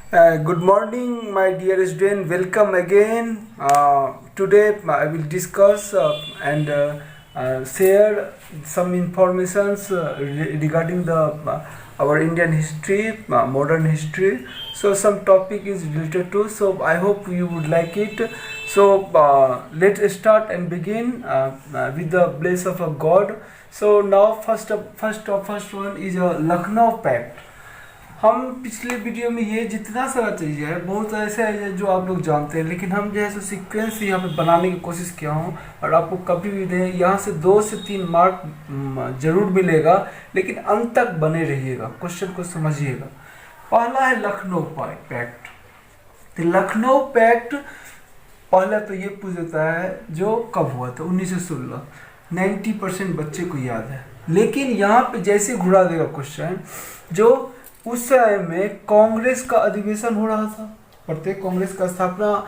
Good morning, my dear student. Welcome again. Today I will discuss and share some informations regarding the our Indian history, modern history. So some topic is related to. So I hope you would like it. So let's start and begin with the bless of a God. So now first one is a Lucknow Pact. हम पिछले video में ये जितना सारा चीज़ है बहुत ऐसा है जो आप लोग जानते हैं, लेकिन हम जो है सो सीक्वेंस यहाँ पे बनाने की कोशिश किया हूँ और आपको कभी भी दे यहाँ से 2 से 3 मार्क जरूर मिलेगा, लेकिन अंत तक बने रहिएगा, क्वेश्चन को समझिएगा। पहला है लखनऊ पैक्ट। तो लखनऊ पैक्ट पहला तो ये पूछ देता है जो कब हुआ था, 1916। 90% बच्चे को याद है, लेकिन यहाँ पे जैसे घुरा देगा क्वेश्चन, जो उस समय में कांग्रेस का अधिवेशन हो रहा था। प्रत्येक कांग्रेस का स्थापना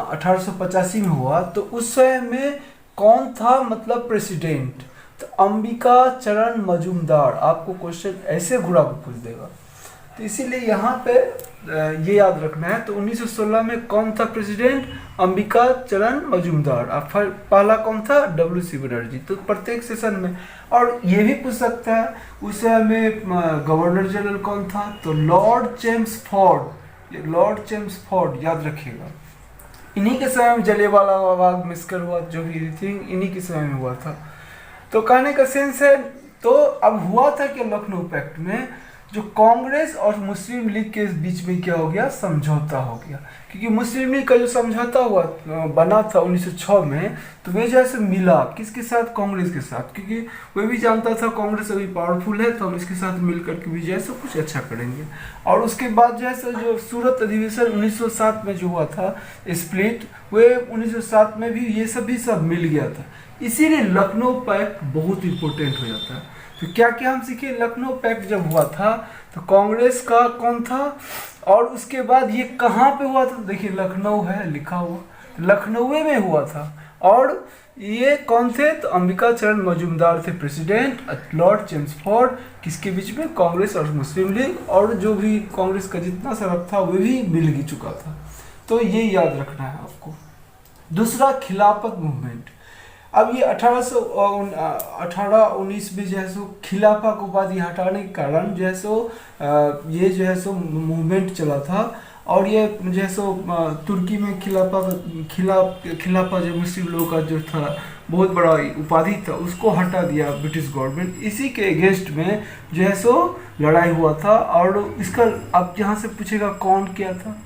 1885 में हुआ। तो उस समय में कौन था, मतलब प्रेसिडेंट, तो अंबिका चरण मजूमदार। आपको क्वेश्चन ऐसे घुरा के पूछ देगा, तो इसीलिए यहाँ पे ये याद रखना है। तो 1916 में कौन था प्रेसिडेंट, अंबिका चरण मजूमदार। अब पहला कौन था, WC बनर्जी। तो प्रत्येक सेशन में, और ये भी पूछ सकता है उस समय में गवर्नर जनरल कौन था, तो लॉर्ड चेम्सफोर्ड। लॉर्ड चेम्सफोर्ड याद रखिएगा। इन्हीं के समय में जलियांवाला बाग मस्कर हुआ, जो भी थिंग इन्हीं के समय में हुआ था। तो कहने का सेंस है, तो अब हुआ था कि लखनऊ पैक्ट में जो कांग्रेस और मुस्लिम लीग के बीच में क्या हो गया, समझौता हो गया। क्योंकि मुस्लिम लीग का जो समझौता हुआ बना था 1906 में, तो वे जैसे मिला किसके साथ, कांग्रेस के साथ, क्योंकि वह भी जानता था कांग्रेस अभी पावरफुल है, तो हम इसके साथ मिलकर के भी जैसे कुछ अच्छा करेंगे। और उसके बाद जैसे जो सूरत अधिवेशन 1907 में जो हुआ था स्प्लिट, वे 1907 में भी ये सब मिल गया था। इसीलिए लखनऊ पैक्ट बहुत इंपॉर्टेंट हो जाता है। तो क्या क्या हम सीखे, लखनऊ पैक्ट जब हुआ था तो कांग्रेस का कौन था, और उसके बाद ये कहाँ पे हुआ था, देखिए लखनऊ है लिखा हुआ, लखनऊ में हुआ था। और ये कौन थे, तो अंबिका चरण मजूमदार थे प्रेसिडेंट, लॉर्ड चेम्सफोर्ड, किसके बीच में, कांग्रेस और मुस्लिम लीग, और जो भी कांग्रेस का जितना सरफ था वो भी मिल ही चुका था। तो ये याद रखना है आपको। दूसरा खिलाफत मूवमेंट। अब ये 1819 में जो है सो खिलाफा को उपाधि हटाने के कारण जो है सो ये जो है सो मूवमेंट चला था, और ये जो है सो तुर्की में खिलाफा जो मुस्लिम लोगों का जो था बहुत बड़ा उपाधि था, उसको हटा दिया ब्रिटिश गवर्नमेंट। इसी के अगेंस्ट में जो है सो लड़ाई हुआ था। और इसका अब यहाँ से पूछेगा कौन किया था,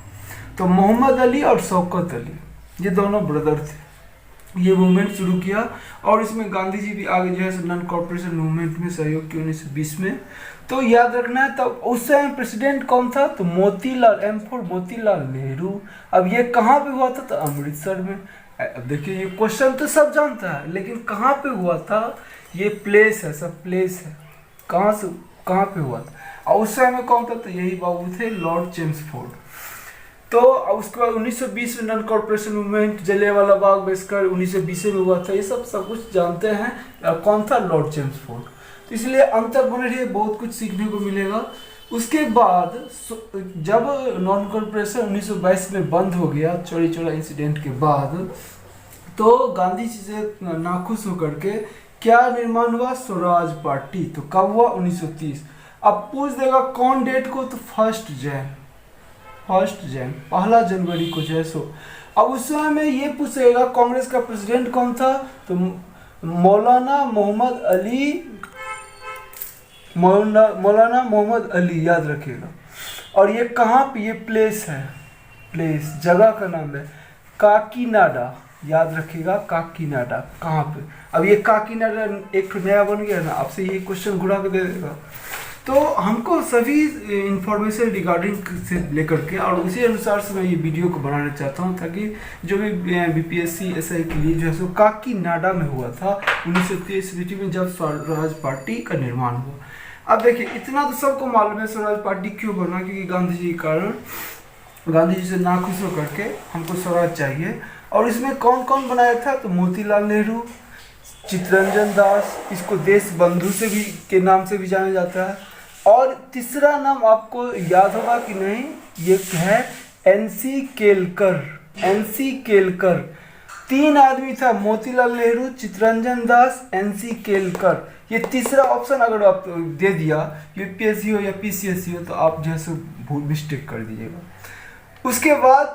तो मोहम्मद अली और शौकत अली, ये दोनों ब्रदर थे, ये मूवमेंट शुरू किया। और इसमें गांधी जी भी आगे जो है नॉन कॉर्पोरेशन मूवमेंट में सहयोग किया 1920 में। तो याद रखना है, तब उस समय प्रेसिडेंट कौन था, तो मोतीलाल, M4 मोतीलाल नेहरू। अब ये कहाँ पे हुआ था, तो अमृतसर में। अब देखिए ये क्वेश्चन तो सब जानता है, लेकिन कहाँ पे हुआ था, ये प्लेस है, सब प्लेस है, कहाँ पे हुआ था। और उस समय में कौन था, तो यही बाबू थे, लॉर्ड चेम्सफोर्ड। तो उसके बाद 1920 में non corporation movement, Jallianwala Bagh मस्कर 1920 में हुआ था। ये सब कुछ जानते हैं। कौन था, लॉर्ड चेम्सफोर्ड। तो इसलिए अंतर बने रहिए, बहुत कुछ सीखने को मिलेगा। उसके बाद जब नॉन कॉर्पोरेशन 1922 में बंद हो गया, चौरी चौरा इंसिडेंट के बाद, तो गांधी जी से नाखुश होकर के क्या निर्माण हुआ, स्वराज पार्टी। तो कब हुआ, 1930। अब पूछ देगा कौन डेट को, तो 1 जनवरी को जो है सो। अब उस समय में ये पूछेगा कांग्रेस का प्रेसिडेंट कौन था, तो मौलाना मोहम्मद अली, याद रखिएगा। और ये कहाँ पे, ये प्लेस है, प्लेस जगह का नाम है काकीनाडा, याद रखिएगा काकीनाडा कहाँ पे। अब ये काकीनाडा एक नया बन गया ना, आपसे ये क्वेश्चन घुरा के दे देगा। तो हमको सभी इंफॉर्मेशन रिगार्डिंग से लेकर के, और उसी अनुसार से मैं ये वीडियो को बनाना चाहता हूँ, ताकि जो भी BPSC SI के लिए जो है सो काकीनाडा में हुआ था 1930 में, जब स्वराज पार्टी का निर्माण हुआ। अब देखिए इतना तो सबको मालूम है स्वराज पार्टी क्यों बना, क्योंकि गांधी जी के कारण, गांधी जी से नाखुश होकर के हमको स्वराज चाहिए। और इसमें कौन कौन बनाया था, तो मोतीलाल नेहरू, चित्तरंजन दास, इसको देश बंधु से भी के नाम से भी जाना जाता है, और तीसरा नाम आपको याद होगा कि नहीं, ये है एनसी केलकर। एनसी केलकर, 3 आदमी था, मोतीलाल नेहरू, चित्तरंजन दास, एनसी केलकर। ये तीसरा ऑप्शन अगर आप दे दिया, यूपीएससी हो या पीसीएससी हो, तो आप जो है सो भूल मिस्टेक कर दीजिएगा। उसके बाद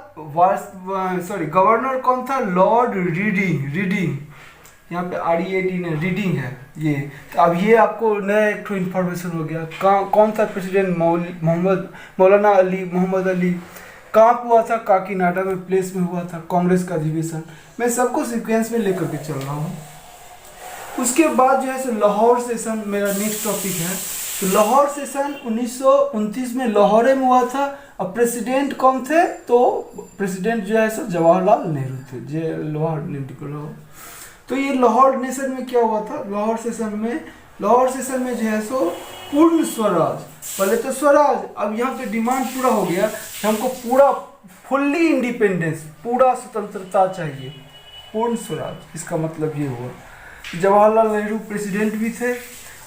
गवर्नर कौन था? Lord reading. रीडिंग, यहाँ पे READ ने रीडिंग है ये। तो अब ये आपको नया एक तो इन्फॉर्मेशन हो गया। कौन था प्रेसिडेंट? मौलाना अली मोहम्मद अली। कहाँ पे हुआ था? काकीनाडा में प्लेस में हुआ था, कांग्रेस का अधिवेशन। मैं सबको सीक्वेंस में लेकर के चल रहा हूँ। उसके बाद जो है सो लाहौर सेशन मेरा नेक्स्ट टॉपिक है। तो लाहौर सेशन 1929 में लाहौर में हुआ था। अब प्रेसिडेंट कौन थे? तो प्रेसिडेंट जो है सो जवाहरलाल नेहरू थे। तो ये लाहौर नेशन में क्या हुआ था? लाहौर सेशन में जो है सो पूर्ण स्वराज, पहले तो स्वराज, अब यहाँ पे डिमांड पूरा हो गया कि हमको पूरा फुल्ली इंडिपेंडेंस, पूरा स्वतंत्रता चाहिए, पूर्ण स्वराज। इसका मतलब ये हुआ। जवाहरलाल नेहरू प्रेसिडेंट भी थे।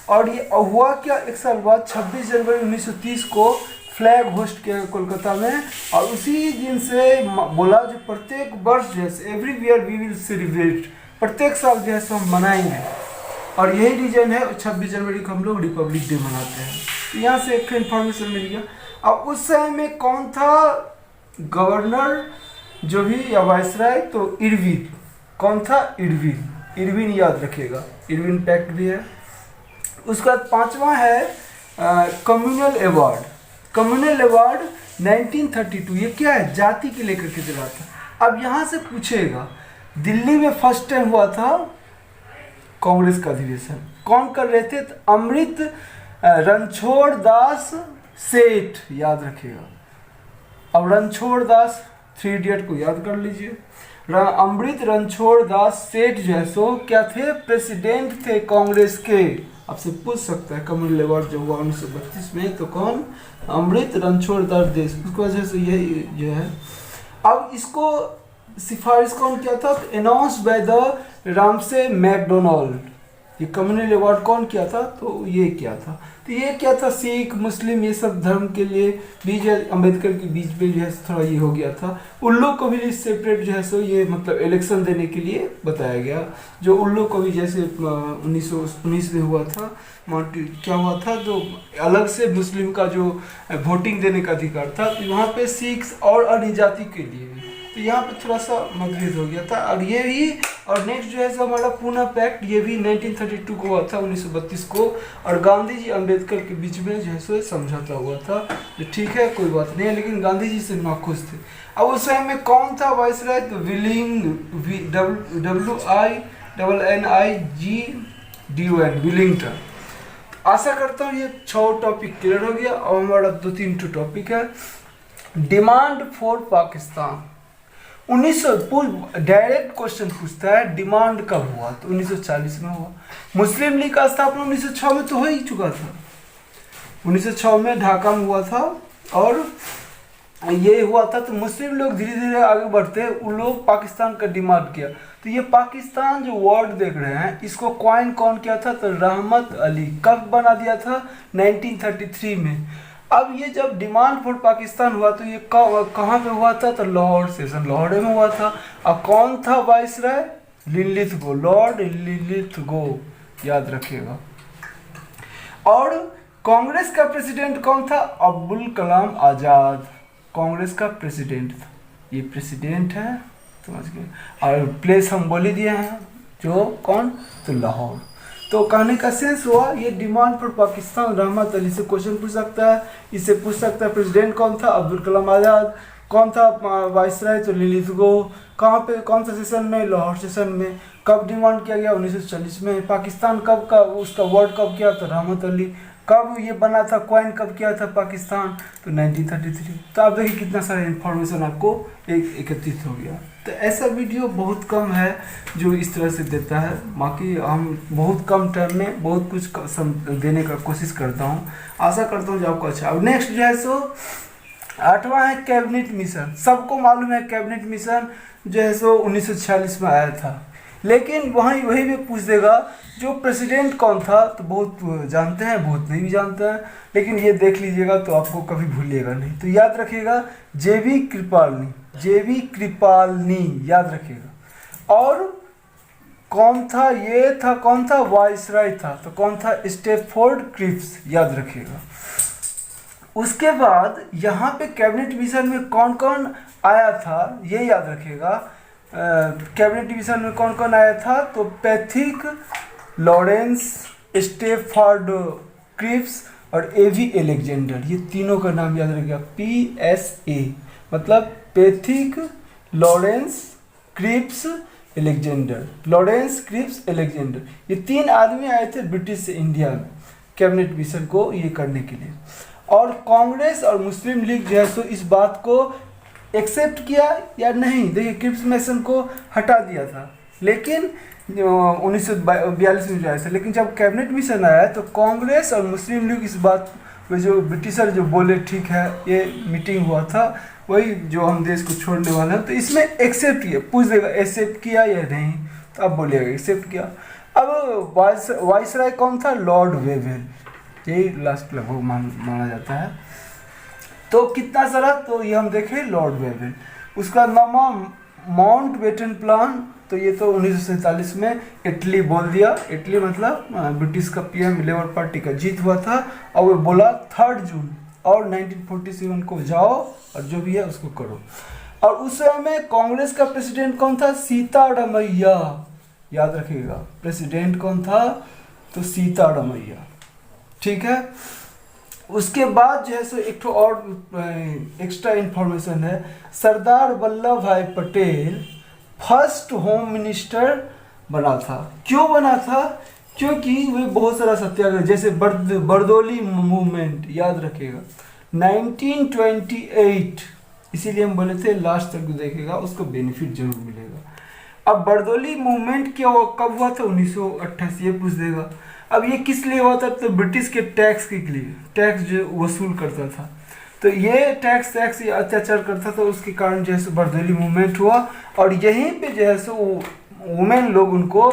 और ये हुआ क्या, एक साल बाद 26 जनवरी 1930 को फ्लैग होस्ट किया कोलकाता में। और उसी दिन से बोला जो प्रत्येक वर्ष जो है every year we will celebrate, प्रत्येक साल जो है सो हम मनाएंगे। और यही रीजन है 26 जनवरी को हम लोग रिपब्लिक डे मनाते हैं। तो यहाँ से एक इन्फॉर्मेशन मिल गया। अब उस समय में कौन था गवर्नर जो भी या वायसराय? तो इरविन। कौन था? इरविन। इरविन याद रखिएगा, इरविन पैक्ट भी है। उसके बाद 5वां है कम्युनल अवार्ड। कम्युनल अवार्ड 1932, ये क्या है? जाति के लेकर के चला था। अब यहाँ से पूछेगा, दिल्ली में फर्स्ट टाइम हुआ था कांग्रेस का अधिवेशन, कौन कर रहे थे? तो अमृत रणछोड़ दास सेठ, याद रखिएगा। अब रणछोड़ दास, 3 इडियट को याद कर लीजिए। अमृत रणछोड़ दास सेठ जो है सो क्या थे? प्रेसिडेंट थे कांग्रेस के। आपसे पूछ सकता है कम्युनल अवार्ड जो हुआ 1932 में, तो कौन? अमृत रणछोड़ दास देश, उसकी वजह से यही जो है। अब इसको सिफारिश कौन किया था? तो announce by the Ramsay McDonald. ये कम्युनल अवार्ड कौन किया था? तो ये क्या था? तो ये क्या था? सिख मुस्लिम ये सब धर्म के लिए बीच अम्बेडकर के बीच में जो है थोड़ा ये हो गया था। उल्लू को भी सेपरेट जो है सो ये मतलब इलेक्शन देने के लिए बताया गया। जो उल्लू को भी जैसे 1919 में हुआ था, क्या हुआ था, जो अलग से मुस्लिम का जो वोटिंग देने का अधिकार था, तो वहाँ पे सिख और अन्य जाति के लिए भी, तो यहाँ पे थोड़ा सा मतभेद हो गया था। और ये भी, और नेक्स्ट जो है सो हमारा पूना पैक्ट, ये भी 1932 को हुआ था, 1932 को। और गांधी जी अम्बेडकर के बीच में जो है सो समझौता हुआ था, जो ठीक है कोई बात नहीं है, लेकिन गांधी जी से नाखुश थे। अब उस समय में कौन था वाइसराय? तो WILLINGTON, विलिंगटन। आशा करता हूँ ये 6 टॉपिक क्लियर हो गया। और हमारा 2-3 टॉपिक है। Demand for Pakistan 1900 direct question पूछता है, डिमांड कब हुआ? तो 1940 में हुआ। मुस्लिम लीग का स्थापना 1906 में तो हो ही चुका था। 1906 में ढाका में हुआ था। और ये हुआ था तो मुस्लिम लोग धीरे धीरे आगे बढ़ते, उन लोग पाकिस्तान का डिमांड किया। तो ये पाकिस्तान जो वर्ड देख रहे हैं, इसको कॉइन कौन किया था? तो रहमत अली। कब बना दिया था? 1933 में। अब ये जब डिमांड फॉर पाकिस्तान हुआ तो ये कहाँ पे हुआ था? तो लाहौर सेशन, लाहौर में हुआ था। अब कौन था वाइसराय? लिनलिथगो, लॉर्ड लिनलिथगो, याद रखिएगा। और कांग्रेस का प्रेसिडेंट कौन था? अब्दुल कलाम आज़ाद, कांग्रेस का प्रेसिडेंट था। ये प्रेसिडेंट है, समझ गए। और प्लेस हम बोल ही दिए हैं, जो कौन? तो लाहौर। तो कहने का सेंस हुआ, ये डिमांड फॉर पाकिस्तान रहमत अली से क्वेश्चन पूछ सकता है। इससे पूछ सकता है प्रेसिडेंट कौन था? अब्दुल कलाम आज़ाद। कौन था वाइसराय? तो लिनलिथगो। कहाँ पे, कौन सा सेशन में? लाहौर सेशन में। कब डिमांड किया गया? 1940 में। पाकिस्तान कब का, उसका वर्ड कब किया? तो रहमत अली। कब ये बना था? कॉइन कब किया था पाकिस्तान? तो 1933। तो आप देखिए कितना सारा इन्फॉर्मेशन आपको एकत्रित हो गया। तो ऐसा वीडियो बहुत कम है जो इस तरह से देता है, बाकी हम बहुत कम टाइम में बहुत कुछ देने का कोशिश करता हूँ। आशा करता हूँ जो आपको अच्छा। अब नेक्स्ट जो है सो 8वां है कैबिनेट मिशन। सबको मालूम है कैबिनेट मिशन जो है सो 1946 में आया था। लेकिन वही भी पूछ देगा जो प्रेसिडेंट कौन था, तो बहुत जानते हैं, बहुत नहीं भी जानते हैं, लेकिन ये देख लीजिएगा तो आपको कभी भूलिएगा नहीं। तो याद रखिएगा जेबी कृपलानी, जेबी कृपलानी याद रखिएगा। और कौन था, ये था कौन था, वाइसराय था, तो कौन था, स्टैफोर्ड क्रिप्स याद रखिएगा। उसके बाद यहाँ पे कैबिनेट डिवीजन में कौन कौन आया था ये याद रखिएगा। कैबिनेट डिवीजन में कौन कौन आया था, तो पैथिक, लॉरेंस, स्टैफोर्ड क्रिप्स और एवी अलेक्जेंडर, ये तीनों का नाम याद रखिएगा। PSA मतलब Pethick, Lawrence, Cripps, Alexander, Lawrence, Cripps, Alexander, ये 3 आदमी आए थे ब्रिटिश से इंडिया में कैबिनेट मिशन को ये करने के लिए। और कांग्रेस और मुस्लिम लीग जो है सो इस बात को एक्सेप्ट किया या नहीं, देखिए क्रिप्स मैसन को हटा दिया था, लेकिन 1942 में जो आया था, लेकिन जब कैबिनेट मिशन आया तो कांग्रेस और मुस्लिम लीग इस बात पे, जो ब्रिटिशर जो बोले ठीक है, ये मीटिंग हुआ था, वही जो हम देश को छोड़ने वाले हैं, तो इसमें एक्सेप्ट किया, पूछ देगा एक्सेप्ट किया या नहीं, तो आप बोलिएगा एक्सेप्ट किया। अब वाइसराय कौन था, लॉर्ड वेवेल, यही लास्ट लगभग माना जाता है। तो कितना सारा, तो ये हम देखें लॉर्ड वेवेल। उसका नाम माउंट बेटन प्लान, तो ये तो 1947 में इटली बोल दिया, इटली मतलब ब्रिटिश का PM लेबर पार्टी का जीत हुआ था, और वो बोला 3 जून और 1947 को जाओ और जो भी है उसको करो। और उस समय में कांग्रेस का प्रेसिडेंट कौन था, सीतारामैया याद रखिएगा, प्रेसिडेंट कौन था, तो सीतारामैया, ठीक है। उसके बाद जो है सो एक तो और एक्स्ट्रा इन्फॉर्मेशन है, सरदार वल्लभ भाई पटेल फर्स्ट होम मिनिस्टर बना था। क्यों बना था, क्योंकि वे बहुत सारा सत्याग्रह, जैसे बरदौली मूवमेंट याद रखिएगा 1928, इसीलिए हम बोले थे लास्ट तक देखेगा उसको बेनिफिट जरूर मिलेगा। अब बरदौली मूवमेंट क्या कब हुआ था, 1928, ये पूछ देगा। अब ये किस लिए हुआ था, तो ब्रिटिश के टैक्स के लिए, टैक्स जो वसूल करता था, तो ये टैक्स ये अत्याचार करता था, उसके कारण जो है सो बरदौली मूवमेंट हुआ। और यहीं पे जो है सो वुमेन लोग उनको,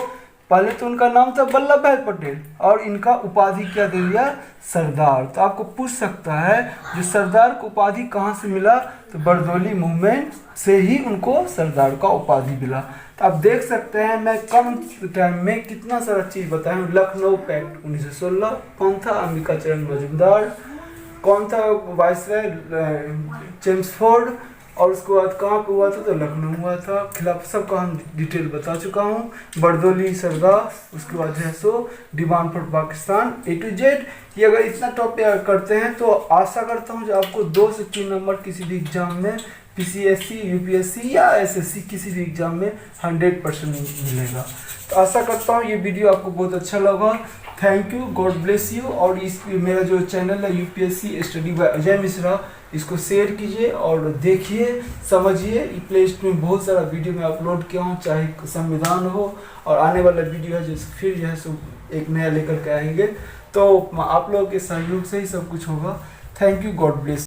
पहले तो उनका नाम था वल्लभ भाई पटेल और इनका उपाधि क्या दे दिया, सरदार। तो आपको पूछ सकता है जो सरदार को उपाधि कहाँ से मिला, तो बरदौली मूवमेंट से ही उनको सरदार का उपाधि मिला। तो आप देख सकते हैं मैं कम टाइम में कितना सारा चीज़ बताया हूँ। लखनऊ पैक्ट 1916, कौन था, अंबिका चरण मजूमदार, कौन था वाइसराय, चेम्सफोर्ड, और उसके बाद कहाँ पे हुआ था, तो लखनऊ हुआ था, खिलाफ सबका हम डिटेल बता चुका हूँ। बरदौली सरदार, उसके बाद जो है so demand for Pakistan, A to Z। ये अगर इतना टॉपिक करते हैं तो आशा करता हूँ जो आपको 2 से 3 नंबर किसी भी एग्जाम में, PCSC, UPSC या SSC किसी भी एग्जाम में 100% मिलेगा। तो आशा करता हूँ ये वीडियो आपको बहुत अच्छा लगा। Thank you, God bless you. और इस मेरा जो चैनल है UPSC study bye Ajay Mishra, इसको शेयर कीजिए और देखिए, समझिए। प्ले लिस्ट में बहुत सारा वीडियो मैं अपलोड किया हूँ, चाहे संविधान हो, और आने वाला वीडियो है जो फिर जो है सो एक नया लेकर के आएंगे। तो आप लोगों के सहयोग से ही सब कुछ होगा। Thank you, God bless.